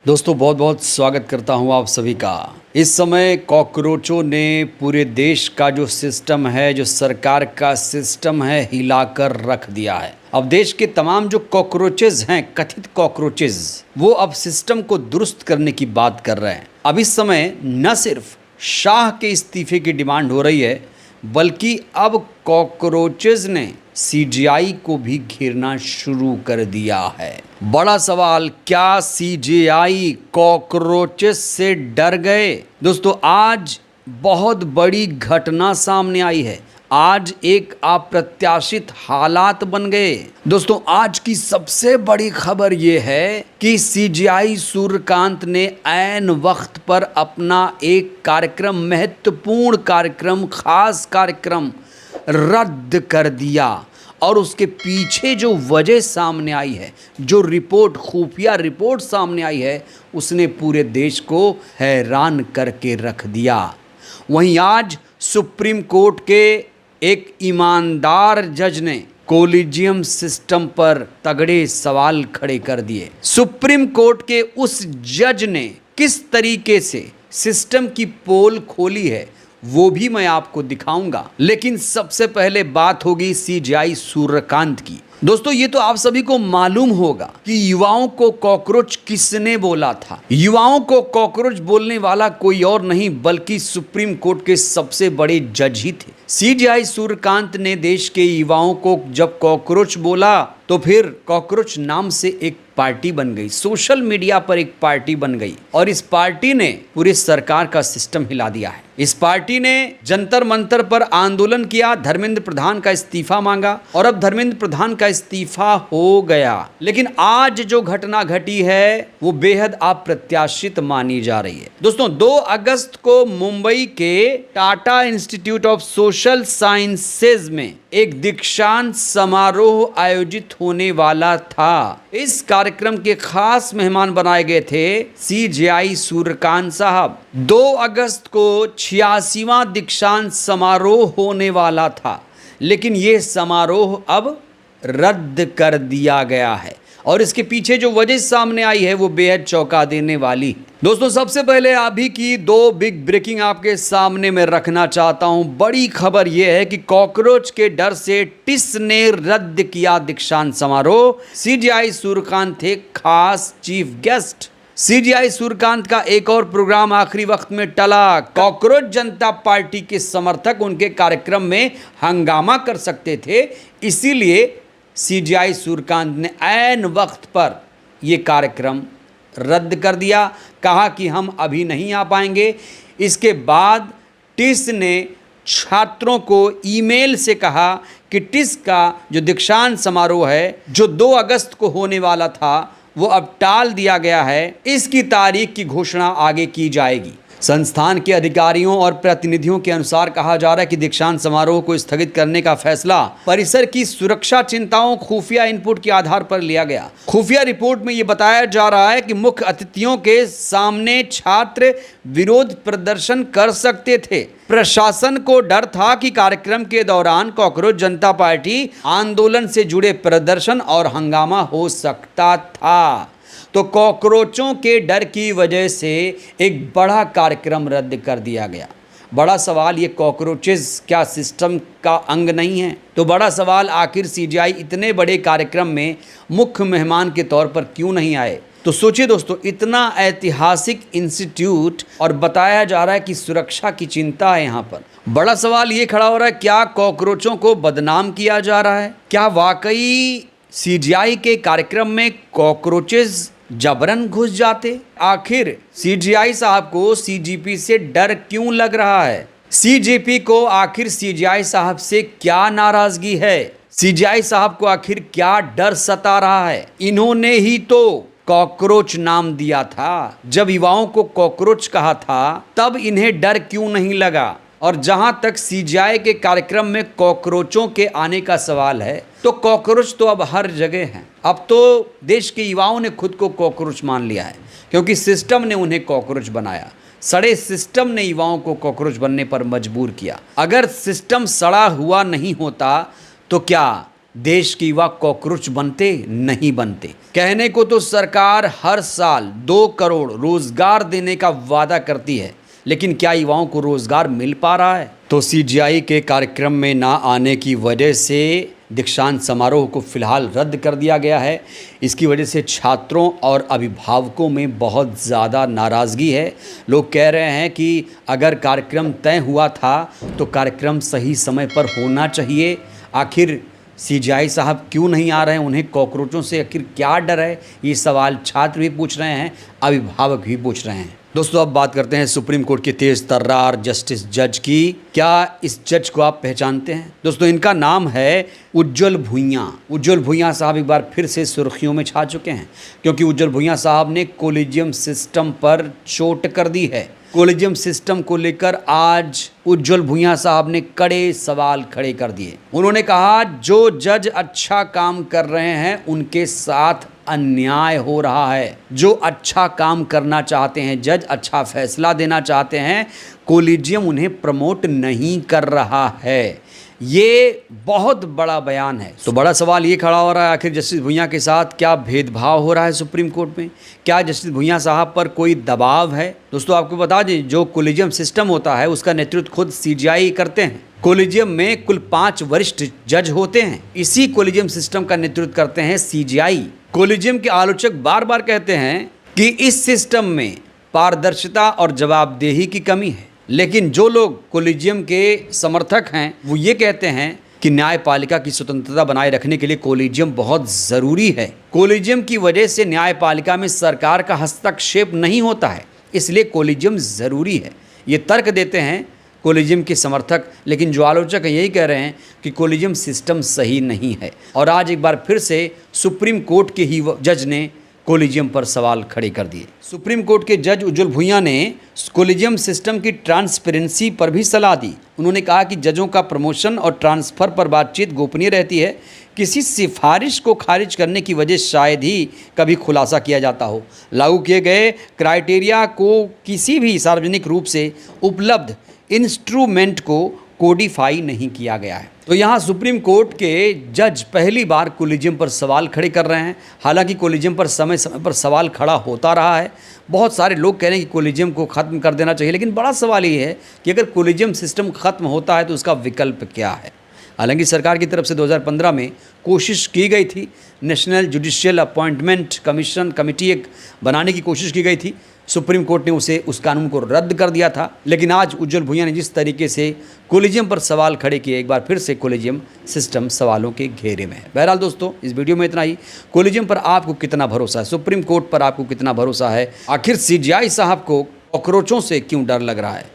दोस्तों बहुत बहुत स्वागत करता हूं आप सभी का। इस समय कॉकरोचों ने पूरे देश का जो सिस्टम है, जो सरकार का सिस्टम है, हिलाकर रख दिया है। अब देश के तमाम जो कॉकरोचेज हैं, कथित कॉकरोचेज, वो अब सिस्टम को दुरुस्त करने की बात कर रहे हैं। अब इस समय न सिर्फ शाह के इस्तीफे की डिमांड हो रही है, बल्कि अब कॉकरोचेज ने सीजेआई को भी घेरना शुरू कर दिया है। बड़ा सवाल, क्या सीजेआई कॉकरोचेस से डर गए? दोस्तों आज बहुत बड़ी घटना सामने आई है। आज एक अप्रत्याशित हालात बन गए। दोस्तों आज की सबसे बड़ी खबर यह है कि सीजेआई सूर्यकांत ने ऐन वक्त पर अपना एक कार्यक्रम, महत्वपूर्ण कार्यक्रम, खास कार्यक्रम रद्द कर दिया। और उसके पीछे जो वजह सामने आई है, जो रिपोर्ट, खुफिया रिपोर्ट सामने आई है, उसने पूरे देश को हैरान करके रख दिया। वहीं आज सुप्रीम कोर्ट के एक ईमानदार जज ने कोलिजियम सिस्टम पर तगड़े सवाल खड़े कर दिए। सुप्रीम कोर्ट के उस जज ने किस तरीके से सिस्टम की पोल खोली है, वो भी मैं आपको दिखाऊंगा। लेकिन सबसे पहले बात होगी सीजेआई सूर्यकांत की। दोस्तों ये तो आप सभी को मालूम होगा कि युवाओं को कॉकरोच किसने बोला था। युवाओं को कॉकरोच बोलने वाला कोई और नहीं बल्कि सुप्रीम कोर्ट के सबसे बड़े जज ही थे। सीजेआई सूर्यकांत ने देश के युवाओं को जब कॉकरोच बोला तो फिर कॉकरोच नाम से एक पार्टी बन गई, सोशल मीडिया पर एक पार्टी बन गई और इस पार्टी ने पूरी सरकार का सिस्टम हिला दिया है। इस पार्टी ने जंतर मंतर पर आंदोलन किया, धर्मेंद्र प्रधान का इस्तीफा मांगा और अब धर्मेंद्र प्रधान का इस्तीफा हो गया। लेकिन आज जो घटना घटी है वो बेहद अप्रत्याशित मानी जा रही है। दोस्तों 2 अगस्त को मुंबई के Tata institute of social sciences में एक दीक्षांत समारोह आयोजित होने वाला था। इस कार्यक्रम के खास मेहमान बनाए गए थे सीजेआई सूर्यकांत साहब। 2 अगस्त को 86वां दीक्षांत समारोह होने वाला था, लेकिन यह समारोह अब रद्द कर दिया गया है और इसके पीछे जो वजह सामने आई है वो बेहद चौंका देने वाली है। दोस्तों सबसे पहले अभी की 2 बिग ब्रेकिंग आपके सामने में रखना चाहता हूं। बड़ी खबर यह है कि कॉकरोच के डर से टिस ने रद्द किया दीक्षांत समारोह। सीजेआई सूर्यकांत थे खास चीफ गेस्ट। सीजेआई सूर्यकांत का एक और प्रोग्राम आखिरी वक्त में टला। कॉकरोच जनता पार्टी के समर्थक उनके कार्यक्रम में हंगामा कर सकते थे, इसीलिए सीजेआई सूर्यकांत ने ऐन वक्त पर यह कार्यक्रम रद्द कर दिया। कहा कि हम अभी नहीं आ पाएंगे। इसके बाद टिस ने छात्रों को ईमेल से कहा कि टिस का जो दीक्षांत समारोह है, जो 2 अगस्त को होने वाला था, वो अब टाल दिया गया है। इसकी तारीख की घोषणा आगे की जाएगी। संस्थान के अधिकारियों और प्रतिनिधियों के अनुसार कहा जा रहा है कि दीक्षांत समारोह को स्थगित करने का फैसला परिसर की सुरक्षा चिंताओं, खुफिया इनपुट के आधार पर लिया गया। खुफिया रिपोर्ट में यह बताया जा रहा है कि मुख्य अतिथियों के सामने छात्र विरोध प्रदर्शन कर सकते थे। प्रशासन को डर था कि कार्यक्रम के दौरान कॉकरोच जनता पार्टी आंदोलन से जुड़े प्रदर्शन और हंगामा हो सकता था। तो कॉकरोचों के डर की वजह से एक बड़ा कार्यक्रम रद्द कर दिया गया। बड़ा सवाल, ये कॉकरोचेस क्या सिस्टम का अंग नहीं है? तो बड़ा सवाल, आखिर सीजेआई इतने बड़े कार्यक्रम में मुख्य मेहमान के तौर पर क्यों नहीं आए? तो सोचिए दोस्तों, इतना ऐतिहासिक इंस्टीट्यूट और बताया जा रहा है कि सुरक्षा की चिंता है। यहाँ पर बड़ा सवाल ये खड़ा हो रहा है, क्या कॉकरोचों को बदनाम किया जा रहा है? क्या वाकई सीजेआई के कार्यक्रम में कॉकरोचेस जबरन घुस जाते? आखिर सीजेआई साहब को सीजीपी से डर क्यों लग रहा है? सीजीपी को आखिर सीजेआई साहब से क्या नाराजगी है? सीजेआई साहब को आखिर क्या डर सता रहा है? इन्होंने ही तो कॉकरोच नाम दिया था। जब युवाओं को कॉकरोच कहा था तब इन्हें डर क्यों नहीं लगा? और जहां तक सीजेआई के कार्यक्रम में कॉकरोचों के आने का सवाल है, तो कॉकरोच तो अब हर जगह हैं। अब तो देश के युवाओं ने खुद को कॉकरोच मान लिया है, क्योंकि सिस्टम ने उन्हें कॉकरोच बनाया। सड़े सिस्टम ने युवाओं को कॉकरोच बनने पर मजबूर किया। अगर सिस्टम सड़ा हुआ नहीं होता तो क्या देश के युवा कॉकरोच बनते नहीं बनते। कहने को तो सरकार हर साल 2 करोड़ रोजगार देने का वादा करती है, लेकिन क्या युवाओं को रोजगार मिल पा रहा है? तो सीजीआई के कार्यक्रम में ना आने की वजह से दीक्षांत समारोह को फिलहाल रद्द कर दिया गया है। इसकी वजह से छात्रों और अभिभावकों में बहुत ज़्यादा नाराज़गी है। लोग कह रहे हैं कि अगर कार्यक्रम तय हुआ था तो कार्यक्रम सही समय पर होना चाहिए। आखिर सीजीआई साहब क्यों नहीं आ रहे हैं? उन्हें कॉकरोचों से आखिर क्या डर है? ये सवाल छात्र भी पूछ रहे हैं, अभिभावक भी पूछ रहे हैं। दोस्तों, अब बात करते हैं सुप्रीम कोर्ट के तेज तर्रार जस्टिस जज की। क्या इस जज को आप पहचानते हैं? दोस्तों, इनका नाम है उज्ज्वल भुइयां। उज्ज्वल भुइयां साहब एक बार फिर से सुर्खियों में छा चुके हैं, क्योंकि उज्ज्वल भुइयां साहब ने कॉलेजियम सिस्टम पर चोट कर दी है। कॉलेजियम सिस्टम को लेकर आज उज्ज्वल भुइयां साहब ने कड़े सवाल खड़े कर दिए। उन्होंने कहा, जो जज अच्छा काम कर रहे हैं उनके साथ अन्याय हो रहा है। जो अच्छा काम करना चाहते हैं जज, अच्छा फैसला देना चाहते हैं, कॉलेजियम उन्हें प्रमोट नहीं कर रहा है। ये बहुत बड़ा बयान है। तो बड़ा सवाल ये खड़ा हो रहा है, आखिर जस्टिस भुइयां के साथ क्या भेदभाव हो रहा है सुप्रीम कोर्ट में? क्या जस्टिस भुइयां साहब पर कोई दबाव है? दोस्तों, आपको बता दें, जो कॉलेजियम सिस्टम होता है उसका नेतृत्व खुद सीजीआई करते हैं। कॉलेजियम में कुल 5 वरिष्ठ जज होते हैं। इसी कॉलेजियम सिस्टम का नेतृत्व करते हैं सीजीआई। कॉलेजियम के आलोचक बार बार कहते हैं कि इस सिस्टम में पारदर्शिता और जवाबदेही की कमी है, लेकिन जो लोग कॉलेजियम के समर्थक हैं वो ये कहते हैं कि न्यायपालिका की स्वतंत्रता बनाए रखने के लिए कॉलेजियम बहुत ज़रूरी है। कॉलेजियम की वजह से न्यायपालिका में सरकार का हस्तक्षेप नहीं होता है, इसलिए कॉलेजियम ज़रूरी है। ये तर्क देते हैं कॉलेजियम के समर्थक, लेकिन जो आलोचक हैं यही कह रहे हैं कि कॉलेजियम सिस्टम सही नहीं है। और आज एक बार फिर से सुप्रीम कोर्ट के ही जज ने कॉलेजियम पर सवाल खड़े कर दिए। सुप्रीम कोर्ट के जज उज्ज्वल भुइयां ने कॉलेजियम सिस्टम की ट्रांसपेरेंसी पर भी सलाह दी। उन्होंने कहा कि जजों का प्रमोशन और ट्रांसफ़र पर बातचीत गोपनीय रहती है। किसी सिफारिश को खारिज करने की वजह शायद ही कभी खुलासा किया जाता हो। लागू किए गए क्राइटेरिया को किसी भी सार्वजनिक रूप से उपलब्ध इंस्ट्रूमेंट को कोडिफाई नहीं किया गया है। तो यहाँ सुप्रीम कोर्ट के जज पहली बार कॉलेजियम पर सवाल खड़े कर रहे हैं। हालांकि कॉलेजियम पर समय समय पर सवाल खड़ा होता रहा है। बहुत सारे लोग कह रहे हैं कि कॉलेजियम को ख़त्म कर देना चाहिए, लेकिन बड़ा सवाल ये है कि अगर कॉलेजियम सिस्टम ख़त्म होता है तो उसका विकल्प क्या है? हालांकि सरकार की तरफ से 2015 में कोशिश की गई थी, national judicial appointment commission committee एक बनाने की कोशिश की गई थी। सुप्रीम कोर्ट ने उस कानून को रद्द कर दिया था। लेकिन आज उज्ज्वल भुइयां ने जिस तरीके से कॉलेजियम पर सवाल खड़े किए, एक बार फिर से कॉलेजियम सिस्टम सवालों के घेरे में है। बहरहाल दोस्तों, इस वीडियो में इतना ही। कॉलेजियम पर आपको कितना भरोसा है? सुप्रीम कोर्ट पर आपको कितना भरोसा है? आखिर सीजीआई साहब को कॉकरोचों से क्यों डर लग रहा है?